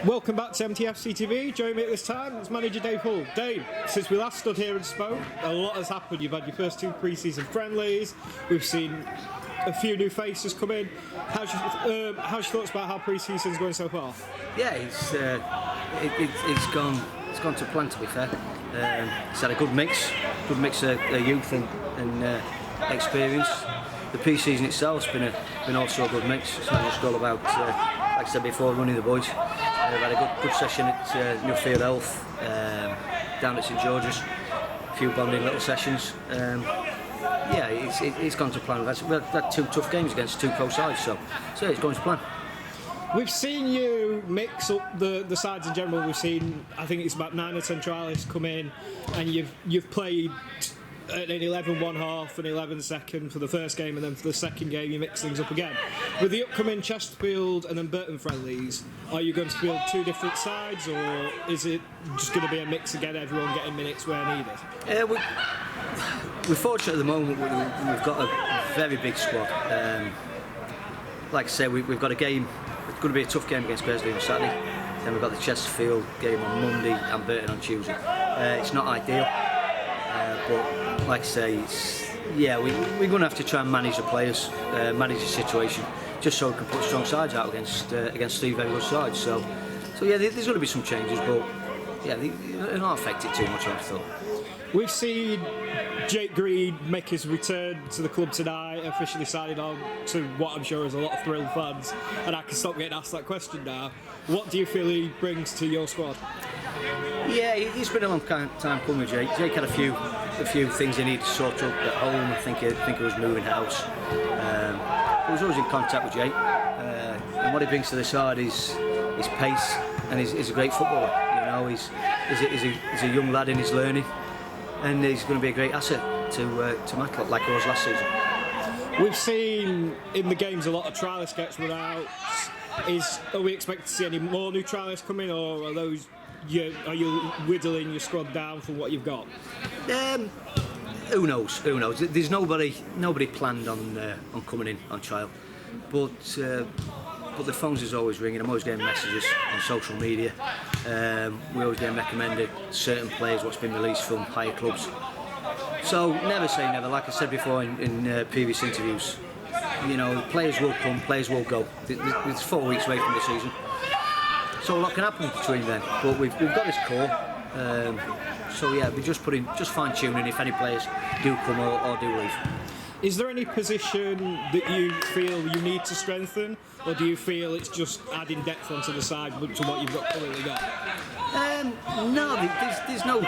Welcome back to MTFC TV. Joining me at this time is manager Dave Hoole. Dave, since we last stood here and spoke, a lot has happened. You've had your first two pre-season friendlies. We've seen a few new faces come in. How's your thoughts about how pre-season's going so far? Yeah, it's gone to plan, to be fair. It's had a good mix of youth and experience. The pre-season itself's been also a good mix. It's not just all about, like I said before, running the boys. We've had a good session at Newfield Health, down at St George's, a few bonding little sessions. Yeah, it's gone to plan. We've had two tough games against two pro sides, so yeah, it's going to plan. We've seen you mix up the sides in general. We've seen, I think it's about 9 or 10 trialists come in, and you've played an 11 one half and 11 second for the first game, and then for the second game you mix things up again. With the upcoming Chesterfield and then Burton friendlies, are you going to field two different sides, or is it just going to be a mix again, everyone getting minutes where needed? We're fortunate at the moment. We've got a very big squad. Like I say, we've got a game. It's going to be a tough game against Gresley on Saturday. Then we've got the Chesterfield game on Monday and Burton on Tuesday. It's not ideal, but like I say, we're going to have to try and manage the players, manage the situation, just so we can put strong sides out against three very good sides. So yeah, there's going to be some changes, but yeah, they're not affected too much, I thought. We've seen Jake Green make his return to the club tonight, officially signing on to what I'm sure is a lot of thrilled fans, and I can stop getting asked that question now. What do you feel he brings to your squad? Yeah, he's been a long time coming, Jake. Jake had a few things he needed to sort up at home. I think he was moving house. He was always in contact with Jake, and what he brings to the side is his pace, and he's a great footballer. You know, he's a young lad and he's learning, and he's going to be a great asset to Matlock, like he was last season. We've seen in the games a lot of trialists get run out. Are we expecting to see any more new trialists come in, or are you whittling your squad down from what you've got? Who knows? There's nobody planned on coming in on trial, but the phones is always ringing. I'm always getting messages on social media. We're always getting recommended certain players what's been released from higher clubs. So never say never. Like I said before in previous interviews, you know, players will come, players will go. It's 4 weeks away from the season, so a lot can happen between then. But we've got this core. So yeah, we're just fine tuning if any players do come or do leave. Is there any position that you feel you need to strengthen, or do you feel it's just adding depth onto the side to what you've currently got? No, there's no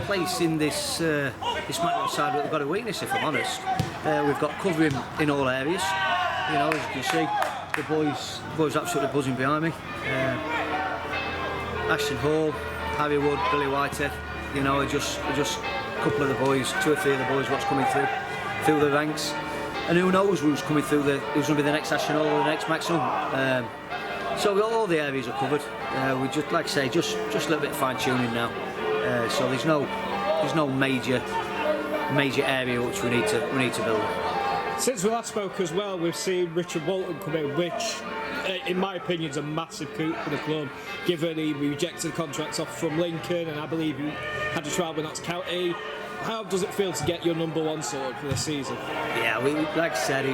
place in this Matlock side that we've got a weakness, if I'm honest. We've got covering in all areas. You know, as you can see, the boys absolutely buzzing behind me. Ashton Hoole, Harry Wood, Billy Whitehead. You know, just a couple of the boys, 2 or 3 of the boys what's coming through the ranks, and who knows who's coming through who's going to be the next Ashton Hoole or the next Maxwell. So all the areas are covered. We just, like I say, just a little bit of fine tuning now. So there's no major area which we need to build. Since we last spoke as well, we've seen Richard Walton come in, which, in my opinion, is a massive coup for the club, given he rejected the contracts off from Lincoln, and I believe he had a trial with Notts County. How does it feel to get your number one sorted for this season? Yeah, like I said,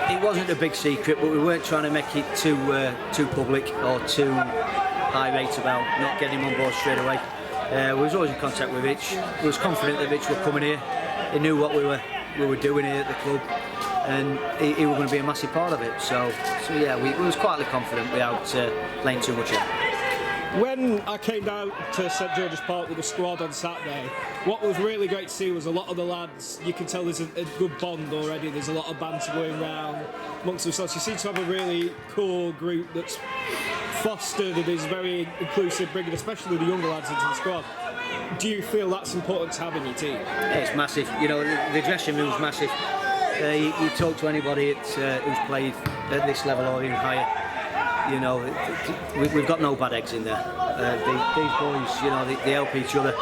it wasn't a big secret, but we weren't trying to make it too public or too irate about not getting him on board straight away. We was always in contact with Rich. We was confident that Rich would come in here. He knew what we were doing here at the club, and he was going to be a massive part of it. So yeah, we was quietly confident without laying too much in. When I came down to St George's Park with the squad on Saturday, what was really great to see was a lot of the lads. You can tell there's a good bond already. There's a lot of banter going around amongst themselves. You seem to have a really cool group that's fostered and is very inclusive, bringing especially the younger lads into the squad. Do you feel that's important to have in your team? It's massive. You know, the dressing room's massive. You talk to anybody who's played at this level or even higher. You know, we've got no bad eggs in there. These boys, you know, they help each other.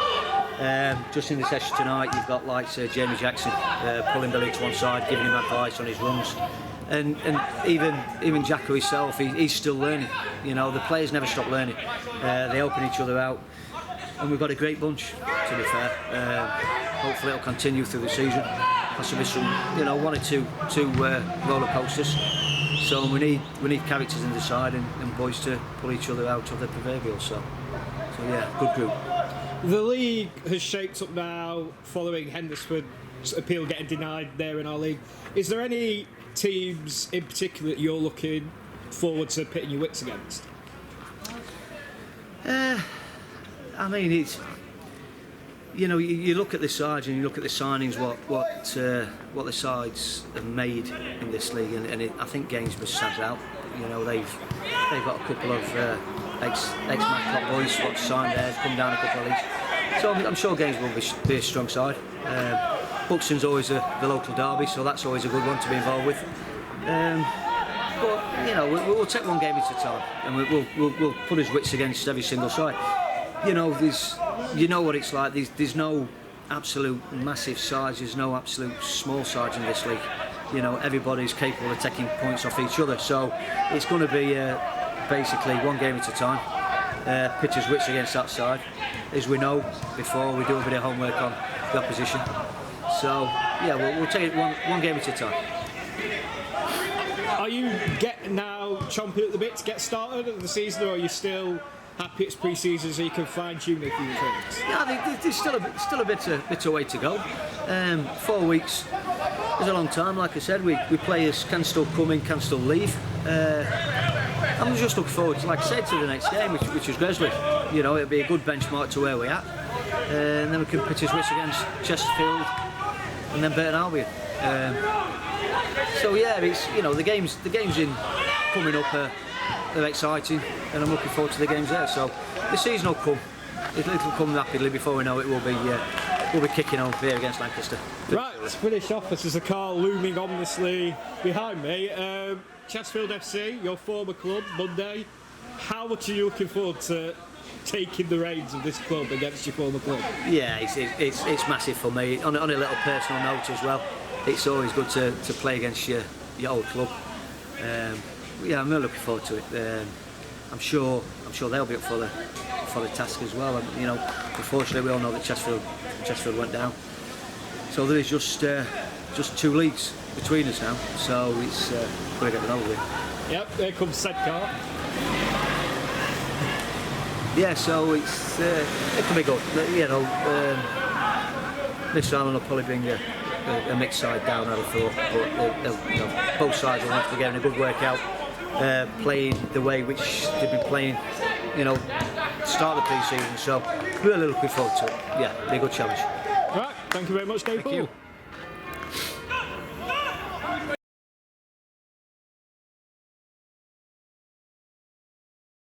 Just in the session tonight, you've got like Jamie Jackson pulling Billy to one side, giving him advice on his runs. and even Jacko himself, he's still learning. You know, the players never stop learning. They helping each other out, and we've got a great bunch. To be fair, hopefully it'll continue through the season. Possibly some, you know, one or two roller coasters. So we need characters in the side and boys to pull each other out of the proverbial. So yeah, good group. The league has shaped up now following Henderson's appeal getting denied there in our league. Is there any teams in particular that you're looking forward to pitting your wits against? I mean, it's, you know, you look at the sides and you look at the signings, what the sides have made in this league, and I think Gainsborough stands out. You know, they've got a couple of ex-Matlock boys what signed there, come down a couple of leagues. So I'm sure Gainsborough will be a strong side. Buxton's always the local derby, so that's always a good one to be involved with. But you know, we'll take one game at a time, and we'll put his wits against every single side. You know, you know what it's like. There's no absolute massive sides. There's no absolute small sides in this league. You know, everybody's capable of taking points off each other. So it's going to be basically one game at a time. Pitchers wits against that side, as we know before. We do a bit of homework on the opposition. So yeah, we'll take it one game at a time. Are you now chomping at the bit to get started at the season, or are you still happy it's pre-season so you can fine-tune a few things? Yeah, there's still a bit of way to go. 4 weeks is a long time. Like I said, we players can still come in, can still leave. I'm just looking forward to, like I said, to the next game, which is Gresley. You know, it'll be a good benchmark to where we're at, and then we can pitch his wits against Chesterfield and then Burton Albion. So yeah, it's, you know, the games in coming up are exciting, and I'm looking forward to the games there. So the season will come. It'll come rapidly. Before we know it, we'll be kicking on here against Lancaster. Right, let's finish off. This is a car looming ominously behind me. Chesterfield FC, your former club, Monday. How much are you looking forward to taking the reins of this club against your former club? Yeah, it's massive for me. On a little personal note as well, it's always good to play against your old club. Yeah, I'm really looking forward to it. I'm sure they'll be up for the task as well. You know, unfortunately, we all know that Chesterfield went down, so there is just 2 leagues between us now. So it's got to get it over with. Yep, there comes said car. Yeah, so it can be good. You know, this round will probably bring a mixed side down, I would have thought, but you know, both sides will have to get in a good workout, playing the way which they've been playing, you know, start the pre-season. So really looking forward to it. Yeah, be a good challenge. Right, thank you very much, Dave. Thank you.